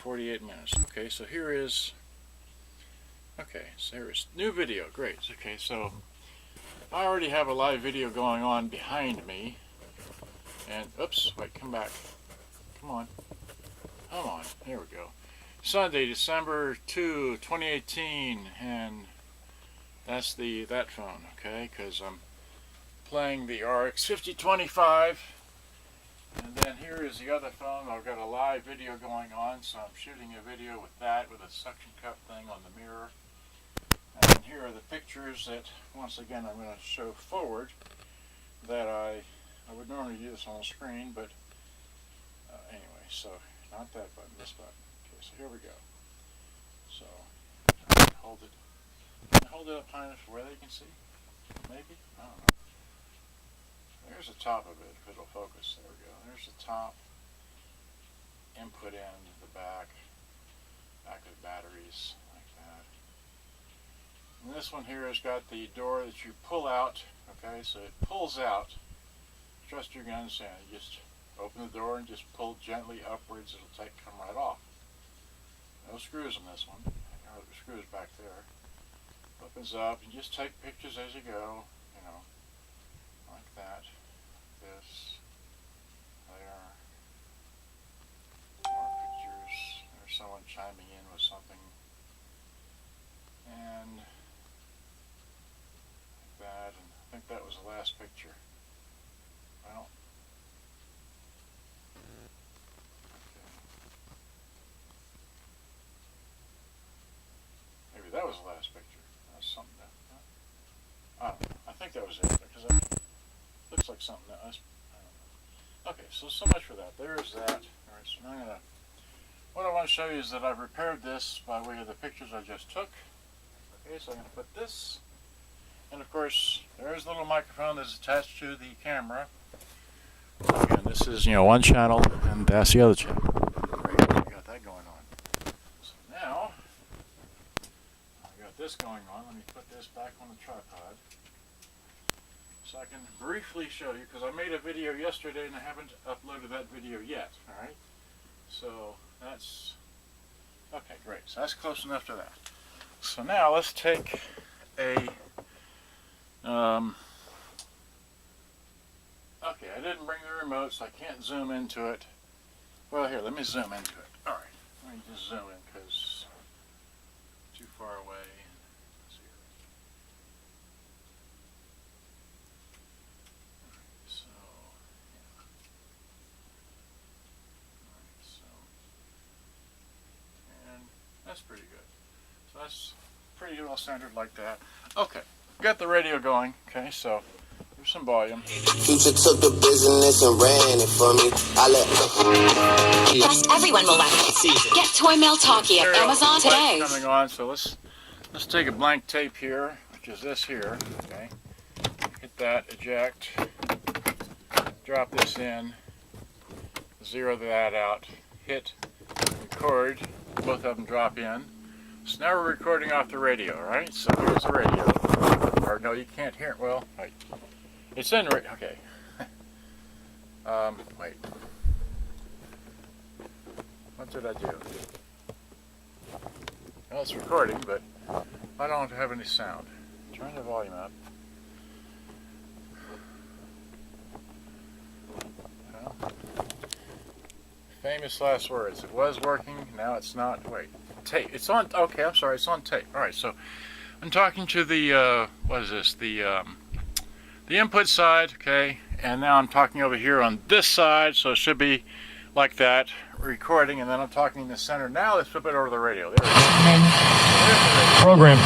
48 minutes. Okay, so here is, okay, so here is new video. Great. Okay, so I already have a live video going on behind me. And, oops, wait, come back. Come on. Come on. Here we go. Sunday, December 2, 2018, and that's that phone, okay, because I'm playing the RX-5025. And then here is the other phone. I've got a live video going on, so I'm shooting a video with that, with a suction cup thing on the mirror. And here are the pictures that, once again, I'm going to show forward, that I would normally do this on the screen, but anyway, so not that button, this button. Okay, so here we go. So, hold it up high enough where they can see, maybe? I don't know. There's the top of it, if it'll focus. There we go. There's the top, input end, the back of the batteries, like that. And this one here has got the door that you pull out, okay, so it pulls out. Trust your guns, and you just open the door and just pull gently upwards, it'll come right off. No screws on this one. There are the screws back there. Opens up, and just take pictures as you go, you know, like that. This, there, more pictures. There's someone chiming in with something, and like that. And I think that was the last picture. Well, okay. Maybe that was the last picture. That's something. I don't know. I think that was it, because it looks like something else. I don't know. Okay, so much for that. There's that. All right, so now what I want to show you is that I've repaired this by way of the pictures I just took. Okay, so I'm going to put this, and of course, there's a little microphone that's attached to the camera. Again, this is, one channel, and that's the other channel. Great, we got that going on. So now, I got this going on. Let me put this back on the tripod, so I can briefly show you, because I made a video yesterday and I haven't uploaded that video yet, alright? So that's, okay, great. So that's close enough to that. So now let's take a, okay, I didn't bring the remote, so I can't zoom into it. Well, here, let me zoom into it. Alright, let me just zoom in, because it's too far away. Let's see. Alright, so, yeah. Alright, so, and that's pretty good. So that's pretty well centered like that. Okay, got the radio going, okay, so some volume. Future took the business and ran it for me. Yes, everyone will laugh. Get Toy Mail Talkie at Amazon today. Coming on, so let's take a blank tape here, which is this here. Okay, hit that, eject, drop this in, zero that out, hit record. Both of them drop in. So now we're recording off the radio, right? So here's the radio. Or no, you can't hear it. Well, wait. It's in, okay. Wait. What did I do? Well, it's recording, but I don't have any sound. Turn the volume up. Well, famous last words. It was working, now it's not. Wait. Tape. It's on, okay, I'm sorry, it's on tape. Alright, so I'm talking to the, what is this? The input side, okay, and now I'm talking over here on this side, so it should be like that, recording, and then I'm talking in the center. Now let's flip it over to the radio. There we go. Program.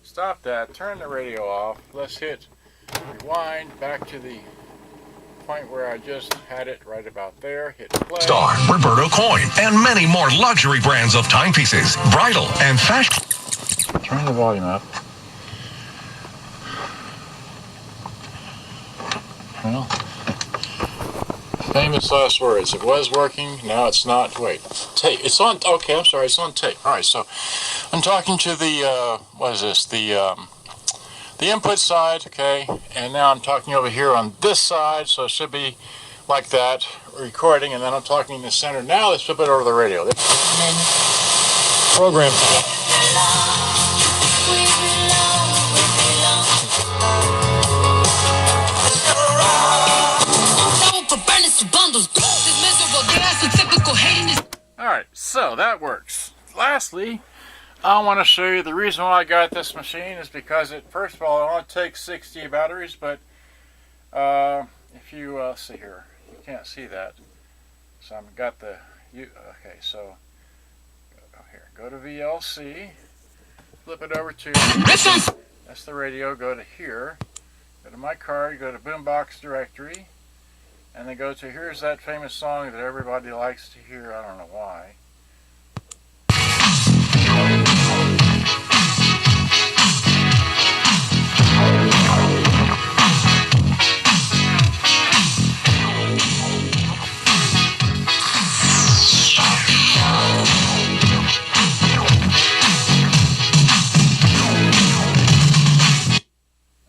Stop that, turn the radio off. Let's hit rewind back to the point where I just had it right about there. Hit play. Star, Roberto Coin, and many more luxury brands of timepieces, bridal, and fashion. Turn the volume up. Well, Famous last words. It was working, now it's not. Wait, tape. It's on. Okay, I'm sorry. It's on tape. All right. So I'm talking to the what is this? The input side. Okay, and now I'm talking over here on this side. So it should be like that, recording, and then I'm talking in the center. Now let's flip it over to the radio. Program. Alright, so that works. Lastly, I want to show you the reason why I got this machine is because it, first of all, it only takes 60 batteries, but if you see here, you can't see that. So I've got the, okay, so here, go to VLC, flip it over to, that's the radio, go to here, go to my card, go to Boombox Directory, and then go to, here's that famous song that everybody likes to hear, I don't know why.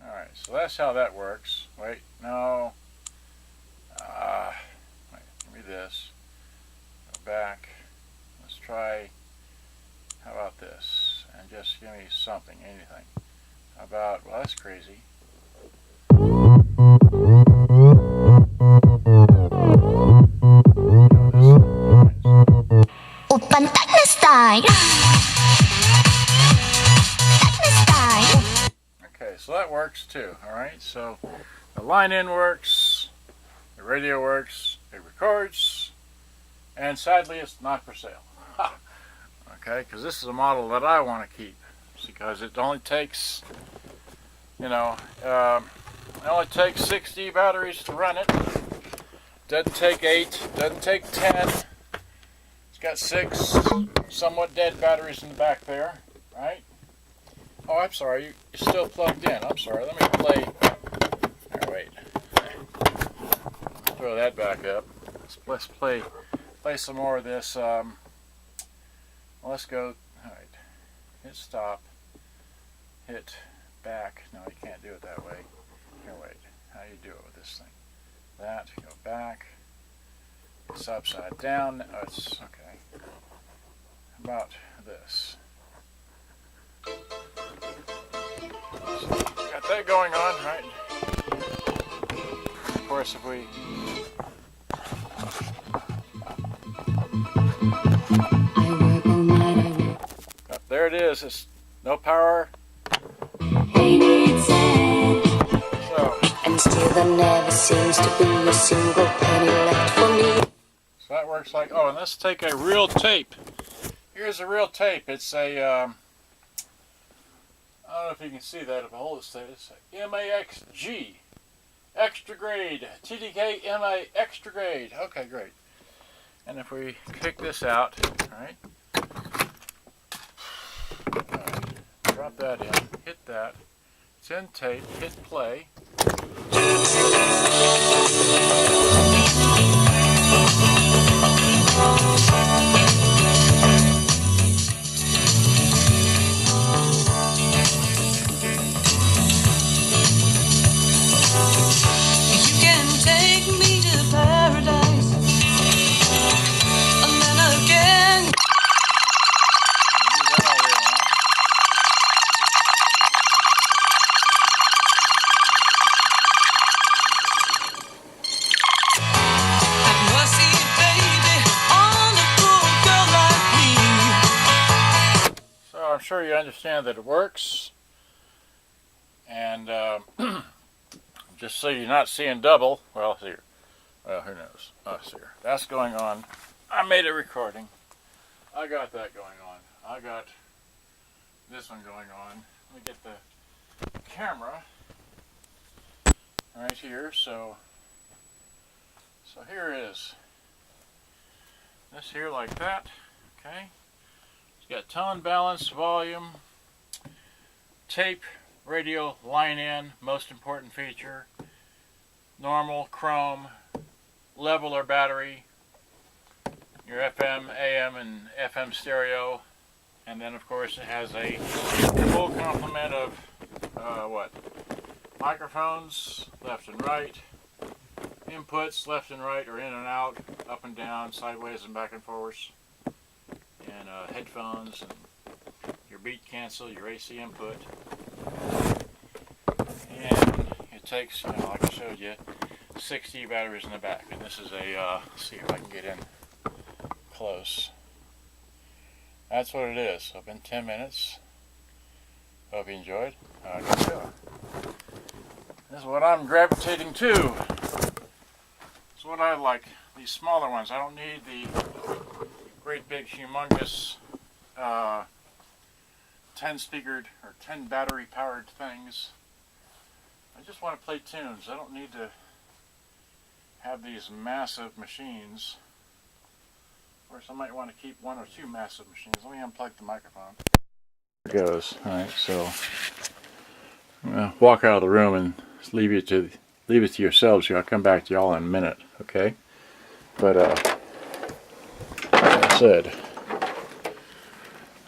Alright, so that's how that works. Wait, no. Wait, give me this. Go back. Let's try, how about this? And just give me something, anything. How about, well, that's crazy. Okay, so that works too, alright? So the line in works, the radio works, it records, and sadly it's not for sale. Okay, because this is a model that I want to keep, because it only takes, you know, it only takes 60 batteries to run it. Doesn't take 8, doesn't take 10. It's got 6 somewhat dead batteries in the back there, right? Oh, I'm sorry, you're still plugged in. I'm sorry, let me play. Here, wait. Throw that back up. Let's play some more of this. Let's go. All right. Hit stop. Hit back. No, you can't do it that way. Here, wait. How do you do it with this thing? That. Go back. It's upside down. Oh, it's okay. How about this? So, got that going on, right? Of course, if we there it is. It's no power. So, and still there never seems to be a single penny left for me. So that works like, oh, and let's take a real tape. Here's a real tape. It's a, I don't know if you can see that if I hold it straight. It's a MAXG. Extra grade. TDK MA extra grade. Okay, great. And if we kick this out, alright. Drop that in, hit that, it's in tape, hit play. You can take me to paradise, and then again. I'm sure you understand that it works, and just so you're not seeing double, well, here, well, who knows, here, that's going on. I made a recording. I got that going on. I got this one going on. Let me get the camera right here. So here it is. This here like that, okay? Got tone, balance, volume, tape, radio, line in, most important feature, normal, chrome, leveler battery, your FM, AM, and FM stereo, and then of course it has a full complement of microphones left and right, inputs left and right or in and out, up and down, sideways and back and forwards, and headphones, and your beat cancel, your AC input, and it takes, like I showed you, 60 batteries in the back. And this is a, let's see if I can get in close. That's what it is. So it's been 10 minutes. Hope you enjoyed. Good show. This is what I'm gravitating to. It's what I like. These smaller ones. I don't need the great big humongous 10 speakered or 10 battery powered things. I just want to play tunes. I don't need to have these massive machines. Of course, I might want to keep one or two massive machines. Let me unplug the microphone. There it goes. Alright, so I'm going to walk out of the room and leave it to yourselves here. I'll come back to y'all in a minute, okay? But like I said,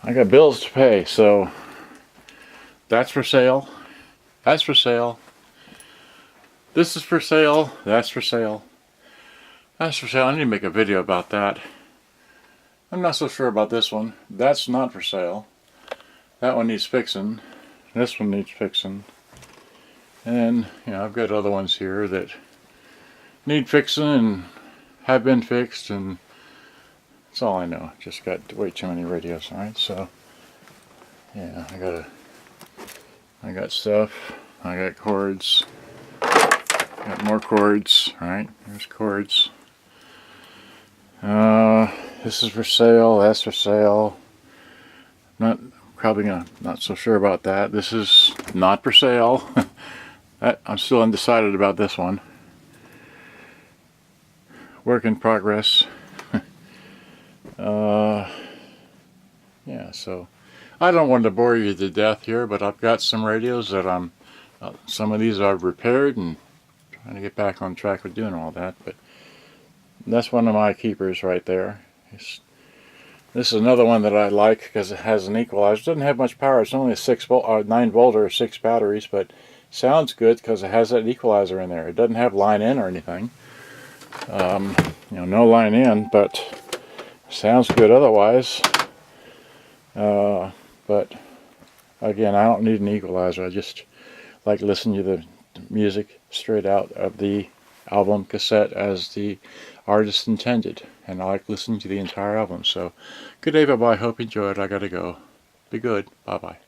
I got bills to pay, so that's for sale. That's for sale. This is for sale. That's for sale. That's for sale. I need to make a video about that. I'm not so sure about this one. That's not for sale. That one needs fixing. This one needs fixing. And I've got other ones here that need fixing and have been fixed, and that's all I know. Just got way too many radios. Alright, so yeah, I got stuff. I got cords. Got more cords. Alright, there's cords. This is for sale. That's for sale. Not so sure about that. This is not for sale. I'm still undecided about this one. Work in progress. Yeah, so I don't want to bore you to death here, but I've got some radios that some of these I've repaired and trying to get back on track with doing all that. But that's one of my keepers right there. This is another one that I like because it has an equalizer. It doesn't have much power. It's only a 9 volt or 6 batteries, but sounds good because it has that equalizer in there. It doesn't have line in or anything. No line in, but sounds good otherwise. But again, I don't need an equalizer. I just like listening to the music straight out of the album cassette as the artist intended, and I like listening to the entire album. So good day, bye bye. Hope you enjoyed. I gotta go. Be good. Bye bye.